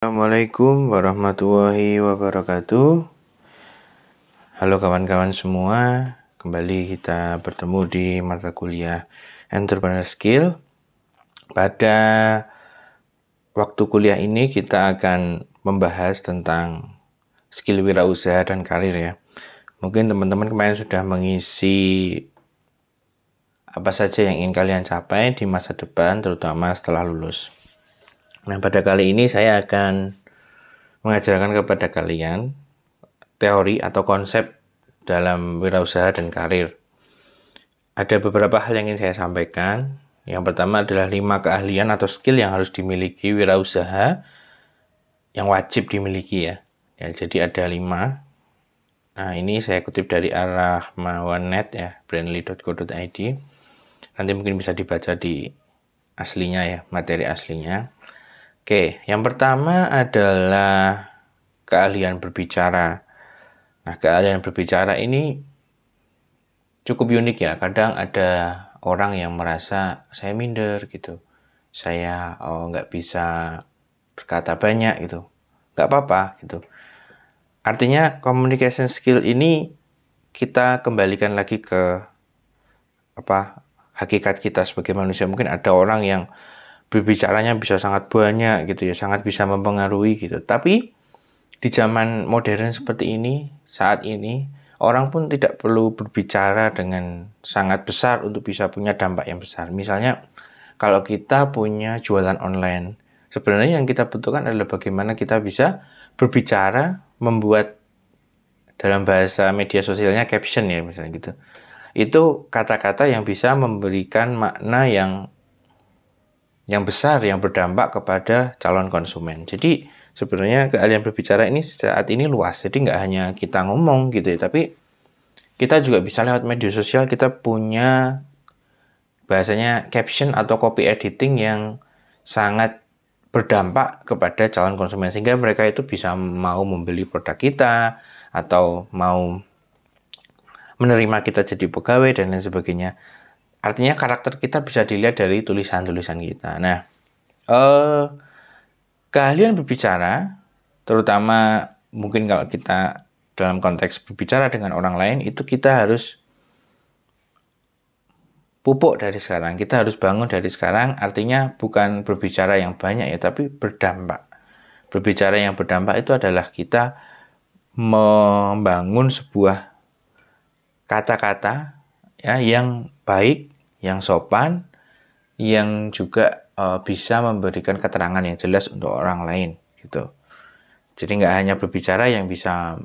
Assalamualaikum warahmatullahi wabarakatuh. Halo kawan-kawan semua, kembali kita bertemu di mata kuliah Entrepreneur Skill. Pada waktu kuliah ini kita akan membahas tentang skill wirausaha dan karir ya. Mungkin teman-teman kemarin sudah mengisi apa saja yang ingin kalian capai di masa depan, terutama setelah lulus. Nah, pada kali ini saya akan mengajarkan kepada kalian teori atau konsep dalam wirausaha dan karir. Ada beberapa hal yang ingin saya sampaikan. Yang pertama adalah 5 keahlian atau skill yang harus dimiliki wirausaha yang wajib dimiliki ya. Jadi ada 5. Nah, ini saya kutip dari arahmawan.net ya, brandly.co.id. Nanti mungkin bisa dibaca di aslinya ya, materi aslinya. Oke, yang pertama adalah keahlian berbicara. Nah, keahlian berbicara ini cukup unik ya. Kadang ada orang yang merasa saya minder gitu. Saya nggak bisa berkata banyak gitu. Nggak apa-apa gitu. Artinya communication skill ini kita kembalikan lagi ke hakikat kita sebagai manusia. Mungkin ada orang yang berbicaranya bisa sangat banyak gitu ya, sangat bisa mempengaruhi gitu. Tapi di zaman modern seperti ini, saat ini, orang pun tidak perlu berbicara dengan sangat besar untuk bisa punya dampak yang besar. Misalnya, kalau kita punya jualan online, sebenarnya yang kita butuhkan adalah bagaimana kita bisa berbicara, membuat dalam bahasa media sosialnya caption ya, misalnya gitu. Itu kata-kata yang bisa memberikan makna yang besar, yang berdampak kepada calon konsumen. Jadi sebenarnya keahlian berbicara ini saat ini luas. Jadi nggak hanya kita ngomong gitu ya, tapi kita juga bisa lewat media sosial. Kita punya bahasanya caption atau copy editing yang sangat berdampak kepada calon konsumen, sehingga mereka itu bisa mau membeli produk kita atau mau menerima kita jadi pegawai dan lain sebagainya. Artinya karakter kita bisa dilihat dari tulisan-tulisan kita. Nah, keahlian berbicara, terutama mungkin kalau kita dalam konteks berbicara dengan orang lain, itu kita harus pupuk dari sekarang. Kita harus bangun dari sekarang, artinya bukan berbicara yang banyak ya, tapi berdampak. Berbicara yang berdampak itu adalah kita membangun sebuah kata-kata ya yang baik, yang sopan, yang juga bisa memberikan keterangan yang jelas untuk orang lain gitu. Jadi nggak hanya berbicara yang bisa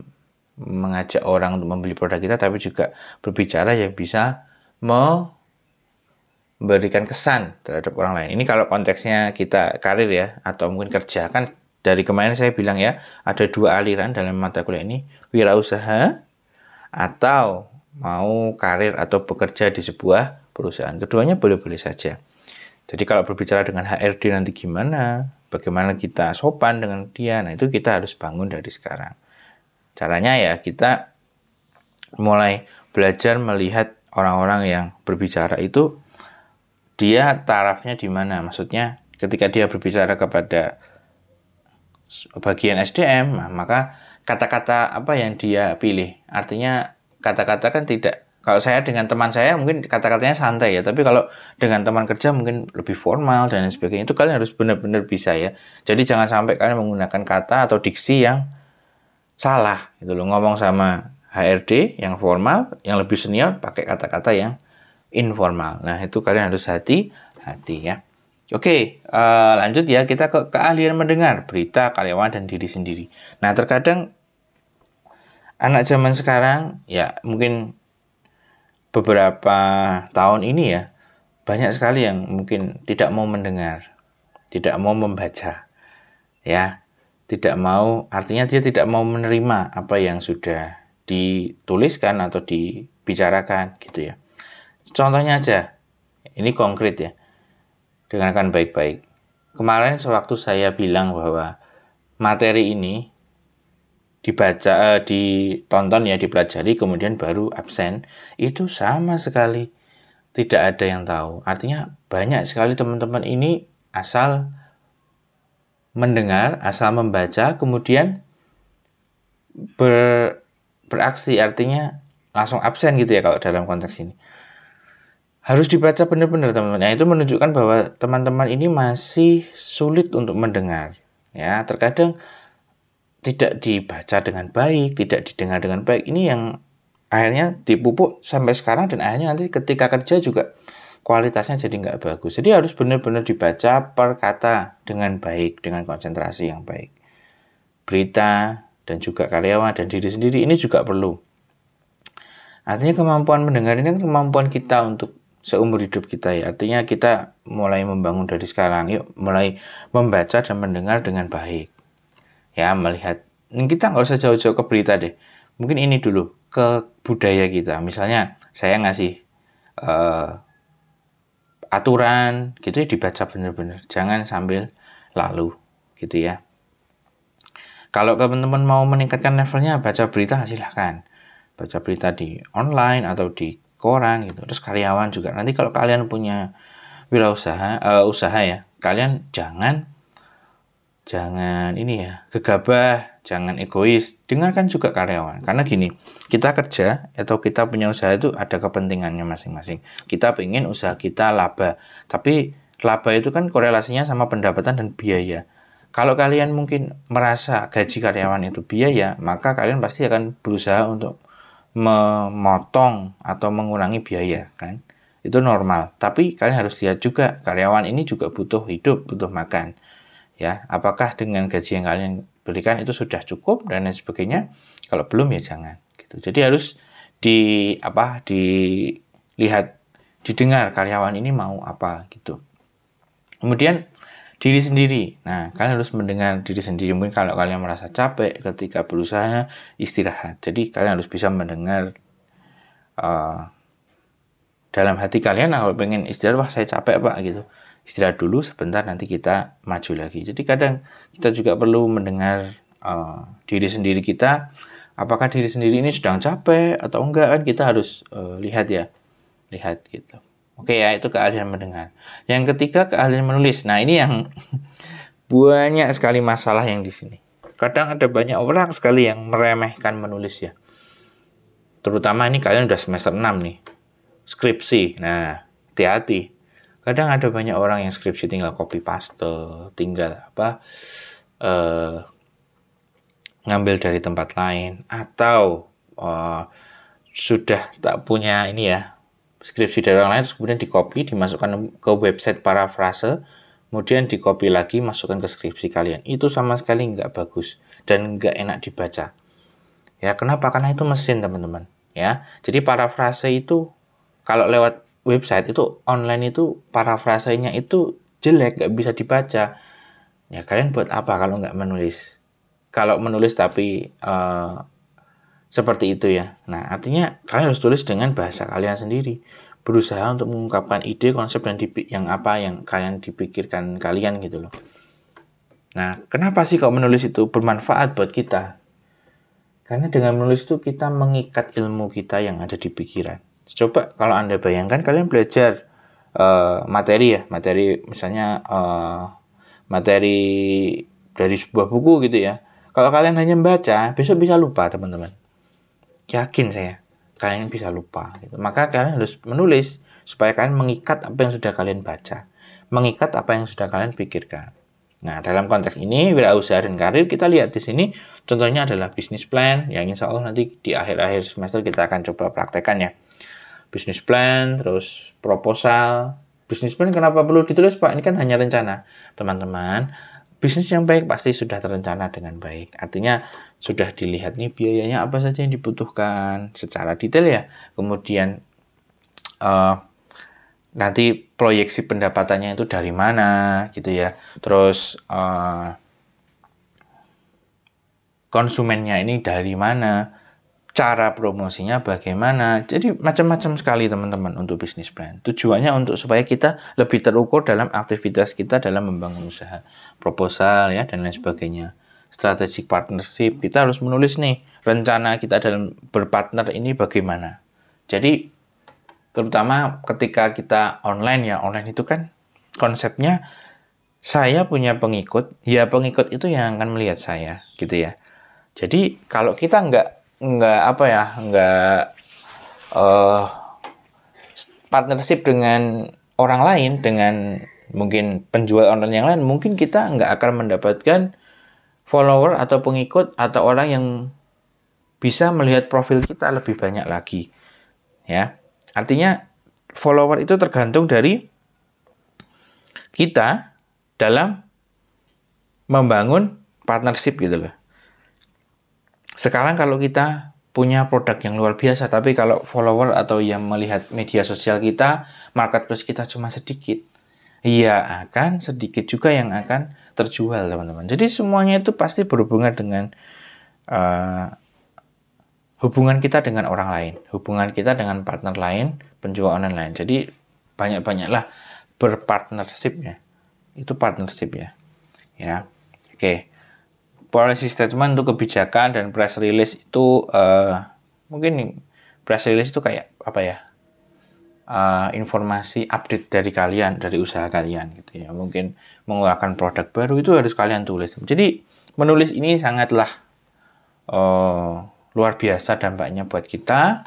mengajak orang untuk membeli produk kita, tapi juga berbicara yang bisa memberikan kesan terhadap orang lain. Ini kalau konteksnya kita karir ya, atau mungkin kerja. Kan dari kemarin saya bilang ya, ada 2 aliran dalam mata kuliah ini, wirausaha atau mau karir atau bekerja di sebuah perusahaan. Keduanya boleh-boleh saja. Jadi kalau berbicara dengan HRD nanti gimana? Bagaimana kita sopan dengan dia? Nah, itu kita harus bangun dari sekarang. Caranya ya kita mulai belajar melihat orang-orang yang berbicara itu dia tarafnya di mana. Maksudnya ketika dia berbicara kepada bagian SDM, maka kata-kata apa yang dia pilih. Artinya kata-kata kan tidak, kalau saya dengan teman saya mungkin kata-katanya santai ya, tapi kalau dengan teman kerja mungkin lebih formal dan sebagainya. Itu kalian harus benar-benar bisa ya. Jadi jangan sampai kalian menggunakan kata atau diksi yang salah gitu loh. Ngomong sama HRD yang formal, yang lebih senior pakai kata-kata yang informal. Nah, itu kalian harus hati-hati ya. Oke, lanjut ya, kita ke keahlian mendengar berita, karyawan, dan diri sendiri. Nah, terkadang anak zaman sekarang, ya mungkin beberapa tahun ini ya, banyak sekali yang mungkin tidak mau mendengar, tidak mau membaca, ya, tidak mau, artinya dia tidak mau menerima apa yang sudah dituliskan atau dibicarakan gitu ya. Contohnya aja, ini konkret ya, dengarkan baik-baik. Kemarin sewaktu saya bilang bahwa materi ini dibaca, ditonton ya, dipelajari, kemudian baru absen, itu sama sekali tidak ada yang tahu. Artinya banyak sekali teman-teman ini asal mendengar, asal membaca, kemudian beraksi, artinya langsung absen gitu ya kalau dalam konteks ini. Harus dibaca benar-benar teman-teman. Nah, itu menunjukkan bahwa teman-teman ini masih sulit untuk mendengar. Ya, terkadang tidak dibaca dengan baik, tidak didengar dengan baik. Ini yang akhirnya dipupuk sampai sekarang, dan akhirnya nanti ketika kerja juga kualitasnya jadi nggak bagus. Jadi harus benar-benar dibaca per kata dengan baik, dengan konsentrasi yang baik. Berita dan juga karyawan dan diri sendiri ini juga perlu. Artinya kemampuan mendengar ini kan kemampuan kita untuk seumur hidup kita ya. Artinya kita mulai membangun dari sekarang. Yuk mulai membaca dan mendengar dengan baik. Ya, melihat. Ini kita nggak usah jauh-jauh ke berita deh. Mungkin ini dulu, ke budaya kita. Misalnya saya ngasih aturan gitu ya, dibaca benar-benar, jangan sambil lalu gitu ya. Kalau teman-teman mau meningkatkan levelnya, baca berita silahkan, baca berita di online atau di koran gitu. Terus karyawan juga, nanti kalau kalian punya wirausaha usaha ya, kalian jangan ini ya, gegabah, jangan egois, dengarkan juga karyawan. Karena gini, kita kerja atau kita punya usaha itu ada kepentingannya masing-masing. Kita pengen usaha kita laba, tapi laba itu kan korelasinya sama pendapatan dan biaya. Kalau kalian mungkin merasa gaji karyawan itu biaya, maka kalian pasti akan berusaha untuk memotong atau mengurangi biaya, kan? Itu normal. Tapi kalian harus lihat juga, karyawan ini juga butuh hidup, butuh makan. Ya, apakah dengan gaji yang kalian berikan itu sudah cukup dan lain sebagainya? Kalau belum ya jangan gitu. Jadi harus dilihat, didengar karyawan ini mau apa gitu. Kemudian diri sendiri. Nah, kalian harus mendengar diri sendiri. Mungkin kalau kalian merasa capek ketika berusaha, istirahat. Jadi kalian harus bisa mendengar dalam hati kalian. Kalau pengen istirahat, wah saya capek Pak gitu, istirahat dulu sebentar, nanti kita maju lagi. Jadi kadang kita juga perlu mendengar diri sendiri kita, apakah diri sendiri ini sedang capek atau enggak, kan kita harus lihat gitu. Oke ya, itu keahlian mendengar. Yang ketiga, keahlian menulis. Nah, ini yang banyak sekali masalah yang di sini. Kadang ada banyak orang sekali yang meremehkan menulis ya. Terutama ini kalian udah semester 6 nih, skripsi. Nah, hati-hati. Kadang ada banyak orang yang skripsi tinggal copy paste, tinggal ngambil dari tempat lain, atau sudah tak punya ini ya, skripsi dari orang lain, terus kemudian di-copy, dimasukkan ke website parafrase, kemudian di-copy lagi, masukkan ke skripsi kalian. Itu sama sekali nggak bagus dan nggak enak dibaca. Ya, kenapa? Karena itu mesin, teman-teman. Ya, jadi parafrase itu kalau lewat website itu online itu parafrasenya itu jelek, nggak bisa dibaca. Ya kalian buat apa kalau nggak menulis? Kalau menulis tapi seperti itu ya. Nah, artinya kalian harus tulis dengan bahasa kalian sendiri. Berusaha untuk mengungkapkan ide, konsep, dan yang kalian dipikirkan kalian gitu loh. Nah, kenapa sih kalau menulis itu bermanfaat buat kita? Karena dengan menulis itu kita mengikat ilmu kita yang ada di pikiran. Coba kalau Anda bayangkan kalian belajar materi misalnya materi dari sebuah buku gitu ya. Kalau kalian hanya membaca, besok bisa lupa, teman-teman. Yakin saya, kalian bisa lupa gitu. Maka kalian harus menulis supaya kalian mengikat apa yang sudah kalian baca, mengikat apa yang sudah kalian pikirkan. Nah, dalam konteks ini wirausaha dan karir, kita lihat di sini contohnya adalah bisnis plan, yang insya Allah nanti di akhir-akhir semester kita akan coba praktekkan ya. Bisnis plan, terus proposal. Bisnis plan kenapa perlu ditulis Pak? Ini kan hanya rencana. Teman-teman, bisnis yang baik pasti sudah terencana dengan baik. Artinya sudah dilihat nih biayanya apa saja yang dibutuhkan secara detail ya. Kemudian nanti proyeksi pendapatannya itu dari mana gitu ya. Terus konsumennya ini dari mana, cara promosinya bagaimana. Jadi macam-macam sekali teman-teman untuk bisnis plan. Tujuannya untuk supaya kita lebih terukur dalam aktivitas kita dalam membangun usaha, proposal ya dan lain sebagainya. Strategic partnership, kita harus menulis nih rencana kita dalam berpartner ini bagaimana. Jadi terutama ketika kita online ya, online itu kan konsepnya saya punya pengikut, ya pengikut itu yang akan melihat saya, gitu ya. Jadi kalau kita nggak apa ya, nggak uh, partnership dengan orang lain, dengan mungkin penjual online yang lain, mungkin kita nggak akan mendapatkan follower atau pengikut atau orang yang bisa melihat profil kita lebih banyak lagi. Ya, artinya follower itu tergantung dari kita dalam membangun partnership gitu loh. Sekarang kalau kita punya produk yang luar biasa, tapi kalau follower atau yang melihat media sosial kita, marketplace kita cuma sedikit, ya akan sedikit juga yang akan terjual, teman-teman. Jadi semuanya itu pasti berhubungan dengan hubungan kita dengan orang lain, hubungan kita dengan partner lain, penjual online lain. Jadi banyak-banyaklah berpartnership ya. Itu partnership ya. Ya. Oke. Policy statement untuk kebijakan dan press release itu mungkin press release itu kayak apa ya? Informasi update dari kalian, dari usaha kalian gitu ya. Mungkin mengeluarkan produk baru itu harus kalian tulis. Jadi menulis ini sangatlah luar biasa dampaknya buat kita.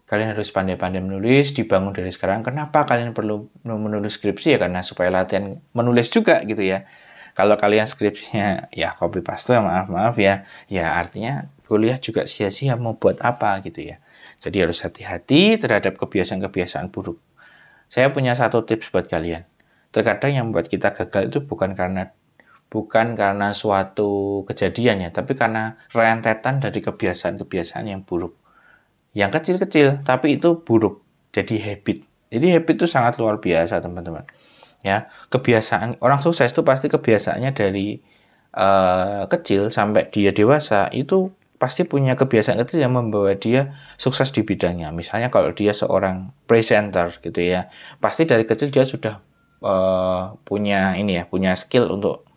Kalian harus pandai-pandai menulis, dibangun dari sekarang. Kenapa kalian perlu menulis skripsi ya? Karena supaya latihan menulis juga gitu ya. Kalau kalian skripsinya ya copy paste, maaf ya. Ya artinya kuliah juga sia-sia, mau buat apa gitu ya. Jadi harus hati-hati terhadap kebiasaan-kebiasaan buruk. Saya punya satu tips buat kalian. Terkadang yang membuat kita gagal itu bukan karena suatu kejadian ya, tapi karena rentetan dari kebiasaan-kebiasaan yang buruk. Yang kecil-kecil, tapi itu buruk. Jadi habit. Jadi habit itu sangat luar biasa, teman-teman. Ya, kebiasaan orang sukses itu pasti kebiasaannya dari kecil sampai dia dewasa itu pasti punya kebiasaan kecil yang membawa dia sukses di bidangnya. Misalnya kalau dia seorang presenter gitu ya, pasti dari kecil dia sudah punya skill untuk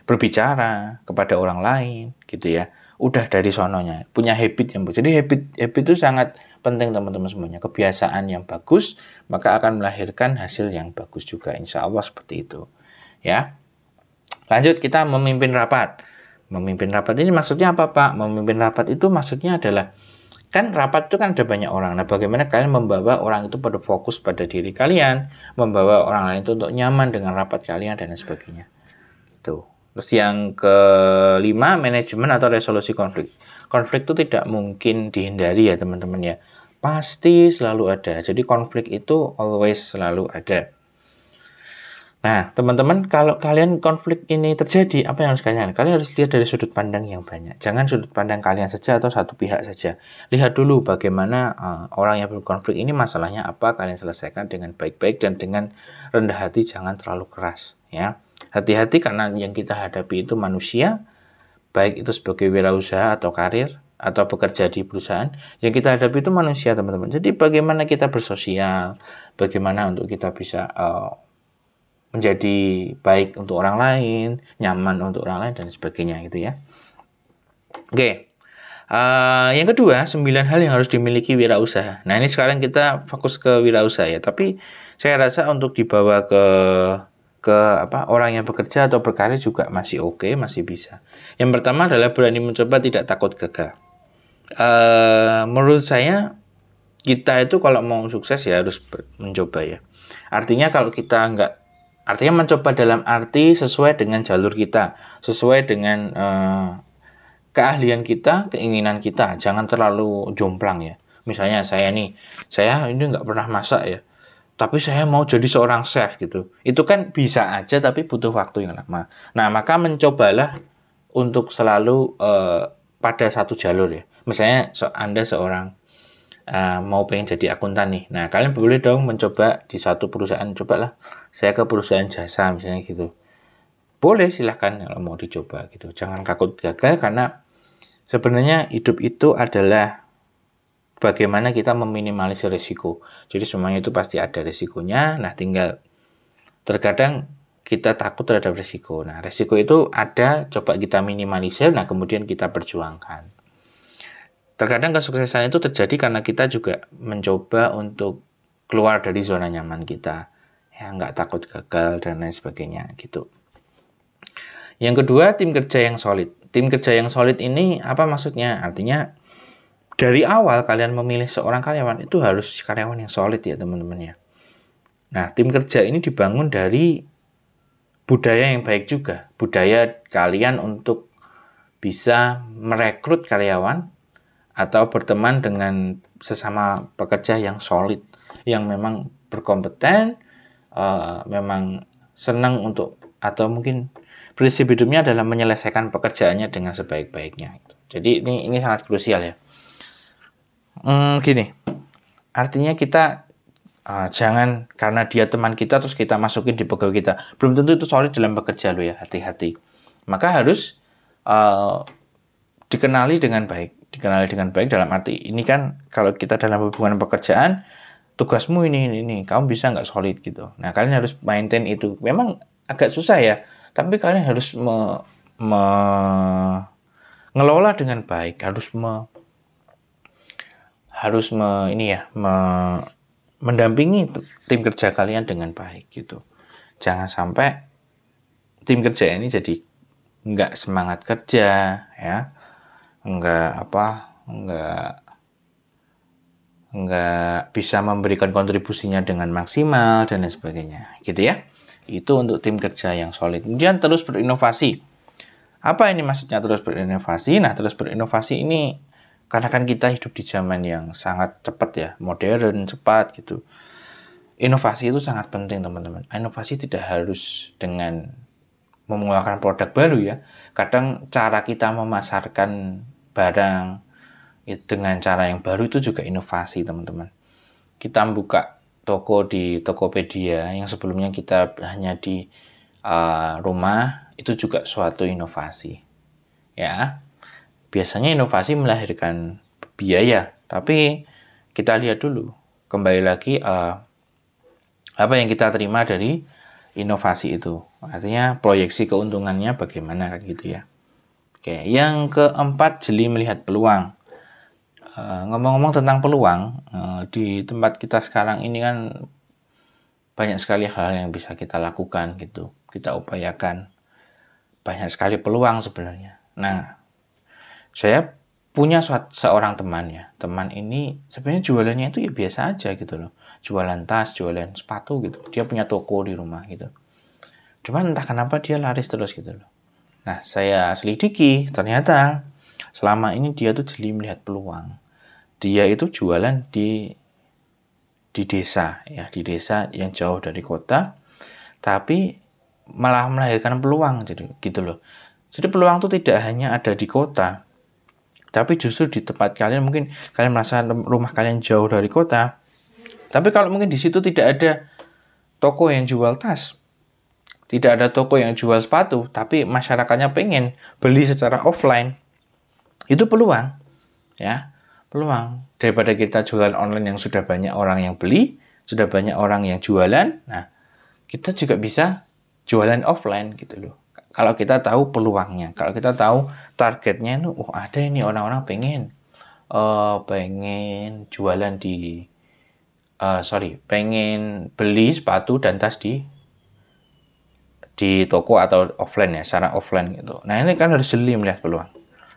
berbicara kepada orang lain gitu ya. Udah dari sononya punya habit yang bagus. Jadi habit itu sangat penting teman-teman semuanya. Kebiasaan yang bagus maka akan melahirkan hasil yang bagus juga, insya Allah seperti itu ya. Lanjut, kita memimpin rapat. Memimpin rapat ini maksudnya apa, Pak? Memimpin rapat itu maksudnya adalah kan rapat itu kan ada banyak orang. Nah, bagaimana kalian membawa orang itu pada fokus pada diri kalian, membawa orang lain itu untuk nyaman dengan rapat kalian dan sebagainya. Itu. Terus yang kelima, manajemen atau resolusi konflik. Konflik itu tidak mungkin dihindari ya teman-teman ya. Pasti selalu ada. Jadi konflik itu always selalu ada. Nah teman-teman, kalau kalian konflik ini terjadi, apa yang harus kalian? Kalian harus lihat dari sudut pandang yang banyak. Jangan sudut pandang kalian saja atau satu pihak saja. Lihat dulu bagaimana orang yang berkonflik ini masalahnya apa, kalian selesaikan dengan baik-baik dan dengan rendah hati, jangan terlalu keras ya. Hati-hati karena yang kita hadapi itu manusia, baik itu sebagai wirausaha atau karir atau bekerja di perusahaan, yang kita hadapi itu manusia teman-teman. Jadi bagaimana kita bersosial, bagaimana untuk kita bisa menjadi baik untuk orang lain, nyaman untuk orang lain dan sebagainya gitu ya. Oke. Yang kedua, 9 hal yang harus dimiliki wirausaha. Nah ini sekarang kita fokus ke wirausaha ya, tapi saya rasa untuk dibawa ke orang yang bekerja atau berkarir juga masih oke, masih bisa. Yang pertama adalah berani mencoba, tidak takut gagal. Menurut saya kita itu kalau mau sukses ya harus mencoba ya. Artinya kalau kita mencoba dalam arti sesuai dengan jalur kita, sesuai dengan keahlian kita, keinginan kita, jangan terlalu jomplang ya. Misalnya saya ini nggak pernah masak ya, tapi saya mau jadi seorang chef gitu. Itu kan bisa aja tapi butuh waktu yang lama. Nah, maka mencobalah untuk selalu pada satu jalur ya. Misalnya Anda seorang mau pengen jadi akuntan nih. Nah, kalian boleh dong mencoba di satu perusahaan. Cobalah saya ke perusahaan jasa misalnya gitu. Boleh, silahkan kalau mau dicoba gitu. Jangan takut gagal karena sebenarnya hidup itu adalah bagaimana kita meminimalisir risiko. Jadi semuanya itu pasti ada risikonya. Nah, tinggal terkadang kita takut terhadap risiko. Nah, risiko itu ada, coba kita minimalisir. Nah, kemudian kita perjuangkan. Terkadang kesuksesan itu terjadi karena kita juga mencoba untuk keluar dari zona nyaman kita. ya nggak takut gagal dan lain sebagainya gitu. Yang kedua, tim kerja yang solid. Tim kerja yang solid ini apa maksudnya? Artinya dari awal kalian memilih seorang karyawan itu harus karyawan yang solid ya teman-teman ya. Nah, tim kerja ini dibangun dari budaya yang baik juga. Budaya kalian untuk bisa merekrut karyawan atau berteman dengan sesama pekerja yang solid, yang memang berkompeten, memang senang untuk, atau mungkin prinsip hidupnya adalah menyelesaikan pekerjaannya dengan sebaik-baiknya. Jadi ini sangat krusial ya. Gini, artinya kita jangan karena dia teman kita terus kita masukin di pegawai kita. Belum tentu itu solid dalam bekerja loh ya, hati-hati. Maka harus dikenali dengan baik. Dikenali dengan baik dalam arti ini kan kalau kita dalam hubungan pekerjaan, tugasmu ini, kamu bisa nggak solid gitu. Nah, kalian harus maintain itu. Memang agak susah ya, tapi kalian harus ngelola dengan baik, mendampingi tim kerja kalian dengan baik gitu. Jangan sampai tim kerja ini jadi nggak semangat kerja ya, nggak bisa memberikan kontribusinya dengan maksimal dan lain sebagainya gitu ya. Itu untuk tim kerja yang solid. Kemudian terus berinovasi. Apa ini maksudnya terus berinovasi? Nah, terus berinovasi ini karena kan kita hidup di zaman yang sangat cepat ya, modern, cepat gitu. Inovasi itu sangat penting teman-teman. Inovasi tidak harus dengan mengeluarkan produk baru ya. Kadang cara kita memasarkan barang dengan cara yang baru itu juga inovasi teman-teman. Kita buka toko di Tokopedia yang sebelumnya kita hanya di rumah, itu juga suatu inovasi ya. Biasanya inovasi melahirkan biaya, tapi kita lihat dulu kembali lagi apa yang kita terima dari inovasi itu. Artinya proyeksi keuntungannya bagaimana gitu ya. Oke, yang keempat, jeli melihat peluang. Ngomong-ngomong tentang peluang, di tempat kita sekarang ini kan banyak sekali hal yang bisa kita lakukan gitu, kita upayakan. Banyak sekali peluang sebenarnya. Nah, saya punya seorang teman ya. Teman ini sebenarnya jualannya itu ya biasa aja gitu loh. Jualan tas, jualan sepatu gitu. Dia punya toko di rumah gitu. Cuman entah kenapa dia laris terus gitu loh. Nah, saya selidiki, ternyata selama ini dia tuh jeli melihat peluang. Dia itu jualan di desa ya, di desa yang jauh dari kota, tapi malah melahirkan peluang jadi gitu loh. Jadi peluang itu tidak hanya ada di kota, tapi justru di tempat kalian. Mungkin kalian merasa rumah kalian jauh dari kota, tapi kalau mungkin di situ tidak ada toko yang jual tas, tidak ada toko yang jual sepatu, tapi masyarakatnya pengen beli secara offline, itu peluang ya. Peluang daripada kita jualan online yang sudah banyak orang yang beli, sudah banyak orang yang jualan. Nah, kita juga bisa jualan offline gitu loh. Kalau kita tahu peluangnya, kalau kita tahu targetnya itu, ada ini orang-orang pengen jualan pengen beli sepatu dan tas di toko atau offline ya, secara offline gitu. Nah, ini kan harus jeli melihat peluang.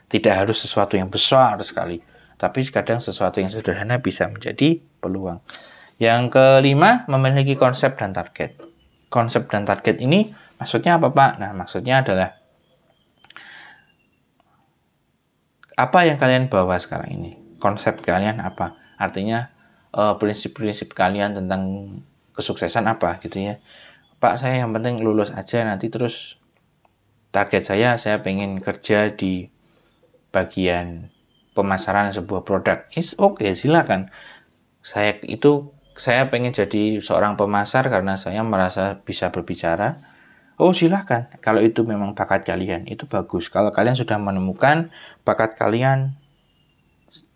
Tidak harus sesuatu yang besar sekali, tapi kadang sesuatu yang sederhana bisa menjadi peluang. Yang kelima, memiliki konsep dan target. Konsep dan target ini maksudnya apa, Pak? Nah, maksudnya adalah apa yang kalian bawa sekarang ini. Konsep kalian apa? Artinya prinsip-prinsip kalian tentang kesuksesan apa gitu ya. Pak, saya yang penting lulus aja, nanti terus target saya pengen kerja di bagian pemasaran sebuah produk. Oke, silakan. Saya pengen jadi seorang pemasar karena saya merasa bisa berbicara. Silakan. Kalau itu memang bakat kalian, itu bagus. Kalau kalian sudah menemukan bakat kalian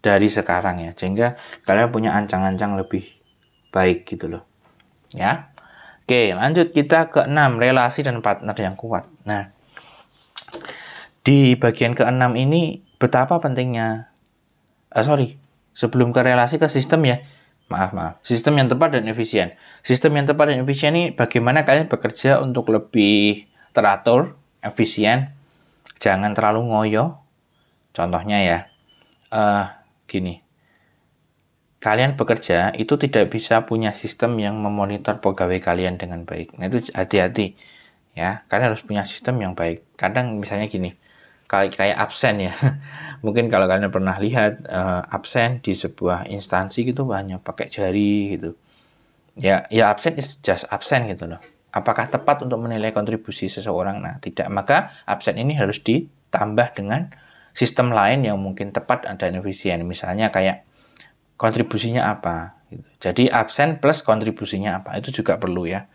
dari sekarang ya, sehingga kalian punya ancang-ancang lebih baik gitu loh. Ya. Oke, lanjut kita ke 6, relasi dan partner yang kuat. Nah, di bagian ke-6 ini betapa pentingnya sebelum ke relasi, ke sistem ya. Maaf. Sistem yang tepat dan efisien. Sistem yang tepat dan efisien ini bagaimana kalian bekerja untuk lebih teratur, efisien, jangan terlalu ngoyo. Contohnya ya, gini. Kalian bekerja itu tidak bisa punya sistem yang memonitor pegawai kalian dengan baik. Nah itu hati-hati ya. Kalian harus punya sistem yang baik. Kadang misalnya gini, kayak absen ya. Mungkin kalau kalian pernah lihat absen di sebuah instansi gitu banyak pakai jari gitu. Ya absen is just absen gitu loh. Apakah tepat untuk menilai kontribusi seseorang? Nah, tidak. Maka absen ini harus ditambah dengan sistem lain yang mungkin tepat dan efisien. Misalnya kayak kontribusinya apa gitu. Jadi absen plus kontribusinya apa, itu juga perlu ya,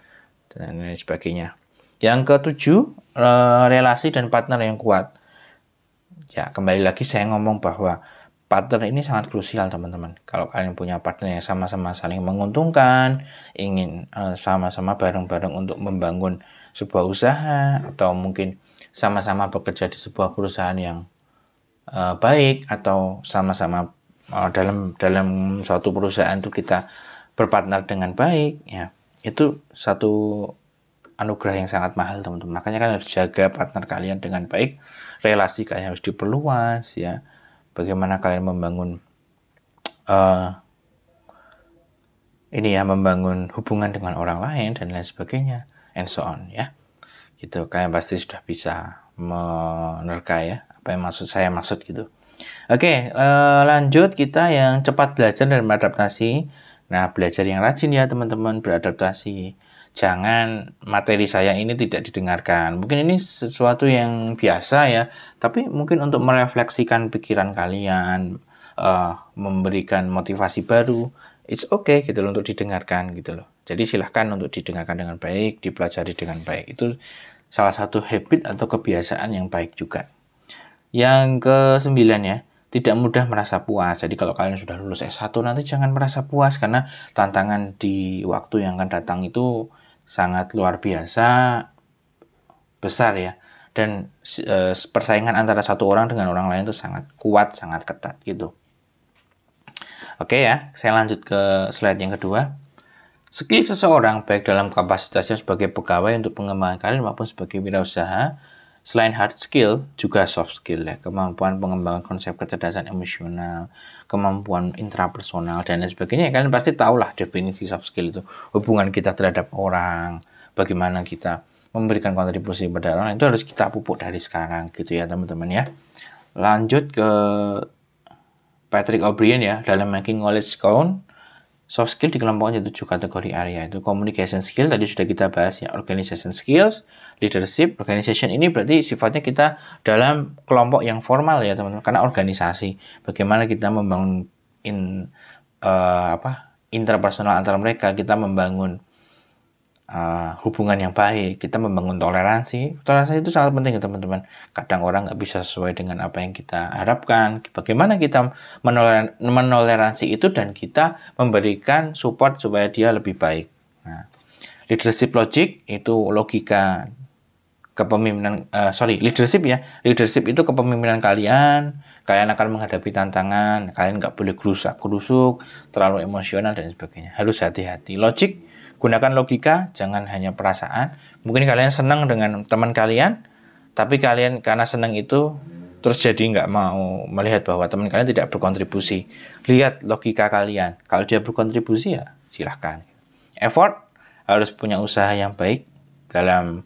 dan lain sebagainya. Yang ketujuh, relasi dan partner yang kuat. Ya, kembali lagi saya ngomong bahwa partner ini sangat krusial teman-teman. Kalau kalian punya partner yang sama-sama saling menguntungkan, ingin sama-sama bareng-bareng untuk membangun sebuah usaha, atau mungkin sama-sama bekerja di sebuah perusahaan yang baik, atau sama-sama dalam suatu perusahaan itu kita berpartner dengan baik, ya itu satu anugerah yang sangat mahal teman-teman. Makanya kalian harus jaga partner kalian dengan baik, relasi kalian harus diperluas ya. Bagaimana kalian membangun membangun hubungan dengan orang lain dan lain sebagainya, and so on ya. Gitu, kalian pasti sudah bisa menerka ya apa yang saya maksud gitu. Oke, lanjut kita yang cepat belajar dan beradaptasi. Nah, belajar yang rajin ya teman-teman, beradaptasi. Jangan materi saya ini tidak didengarkan. Mungkin ini sesuatu yang biasa ya, tapi mungkin untuk merefleksikan pikiran kalian, memberikan motivasi baru, it's okay gitu loh untuk didengarkan gitu loh. Jadi silahkan untuk didengarkan dengan baik, dipelajari dengan baik. Itu salah satu habit atau kebiasaan yang baik juga. Yang ke-9 ya, tidak mudah merasa puas. Jadi kalau kalian sudah lulus S1 nanti jangan merasa puas, karena tantangan di waktu yang akan datang itu sangat luar biasa besar ya. Dan persaingan antara satu orang dengan orang lain itu sangat kuat, sangat ketat gitu. Oke ya, saya lanjut ke slide yang kedua. Skill seseorang baik dalam kapasitasnya sebagai pegawai untuk pengembangan karir maupun sebagai wirausaha, selain hard skill, juga soft skill ya. Kemampuan pengembangan konsep kecerdasan emosional, kemampuan intrapersonal, dan lain sebagainya. Kalian pasti tahulah definisi soft skill itu. Hubungan kita terhadap orang, bagaimana kita memberikan kontribusi pada orang, itu harus kita pupuk dari sekarang gitu ya teman-teman ya. Lanjut ke Patrick O'Brien ya, dalam Making Knowledge Count. Soft skill dikelompokkan jadi 7 kategori area. Itu communication skill, tadi sudah kita bahas ya. Organization skills, leadership. Organization ini berarti sifatnya kita dalam kelompok yang formal ya teman-teman. Karena organisasi, bagaimana kita membangun interpersonal antar mereka, kita membangun hubungan yang baik, kita membangun toleransi. Toleransi itu sangat penting ya teman-teman. Kadang orang nggak bisa sesuai dengan apa yang kita harapkan. Bagaimana kita menoleransi itu dan kita memberikan support supaya dia lebih baik. Nah, leadership logic itu logika kepemimpinan. Leadership ya. Leadership itu kepemimpinan kalian. Kalian akan menghadapi tantangan. Kalian nggak boleh gerusak-gerusuk, terlalu emosional dan sebagainya. Harus hati-hati. Logic, gunakan logika, jangan hanya perasaan. Mungkin kalian senang dengan teman kalian, tapi kalian karena senang itu terus jadi nggak mau melihat bahwa teman kalian tidak berkontribusi. Lihat logika kalian. Kalau dia berkontribusi ya silahkan. Effort, harus punya usaha yang baik dalam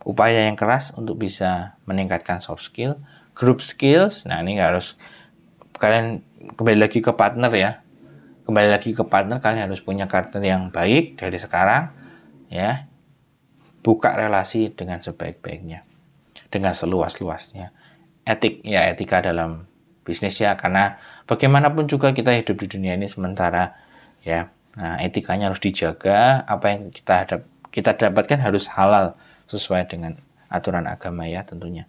upaya yang keras untuk bisa meningkatkan soft skill. Group skills, nah ini harus kalian kembali lagi ke partner ya. Kembali lagi ke partner, kalian harus punya partner yang baik dari sekarang ya. Buka relasi dengan sebaik-baiknya, dengan seluas-luasnya. Etika dalam bisnis ya, karena bagaimanapun juga kita hidup di dunia ini sementara ya. Nah, etikanya harus dijaga. Apa yang kita dapatkan harus halal sesuai dengan aturan agama ya tentunya.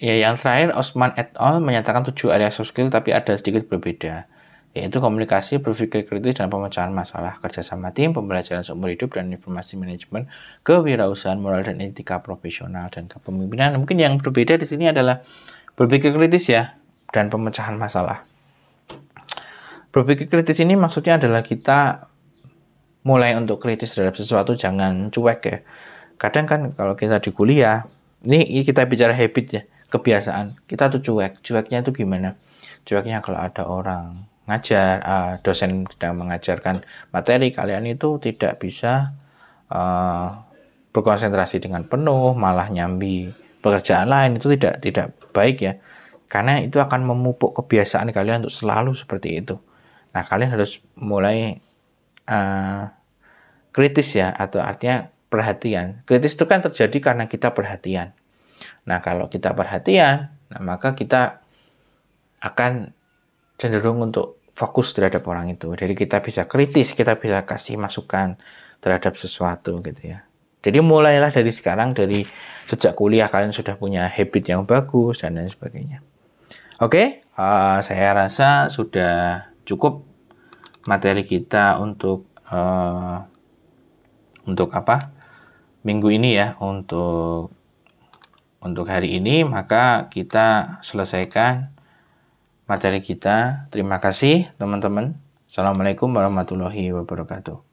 Ya, yang terakhir Osman et al. Menyatakan 7 area soft skill tapi ada sedikit berbeda, yaitu komunikasi, berpikir kritis, dan pemecahan masalah, kerjasama tim, pembelajaran seumur hidup, dan informasi manajemen, kewirausahaan, moral dan etika profesional, dan kepemimpinan. Mungkin yang berbeda di sini adalah berpikir kritis ya, dan pemecahan masalah. Berpikir kritis ini maksudnya adalah kita mulai untuk kritis terhadap sesuatu, jangan cuek ya. Kadang kan kalau kita di kuliah, ini kita bicara habit ya, kebiasaan. Kita tuh cuek. Cueknya itu gimana? Cueknya kalau ada orang ngajar, dosen sedang mengajarkan materi, kalian itu tidak bisa berkonsentrasi dengan penuh, malah nyambi pekerjaan lain, itu tidak baik ya. Karena itu akan memupuk kebiasaan kalian untuk selalu seperti itu. Nah, kalian harus mulai kritis ya, atau artinya perhatian. Kritis itu kan terjadi karena kita perhatian. Nah, kalau kita perhatian, nah maka kita akan cenderung untuk fokus terhadap orang itu. Jadi kita bisa kritis, kita bisa kasih masukan terhadap sesuatu gitu ya. Jadi mulailah dari sekarang, dari sejak kuliah kalian sudah punya habit yang bagus dan lain sebagainya. Oke, saya rasa sudah cukup materi kita untuk minggu ini ya, untuk hari ini. Maka kita selesaikan materi kita. Terima kasih teman-teman. Assalamualaikum warahmatullahi wabarakatuh.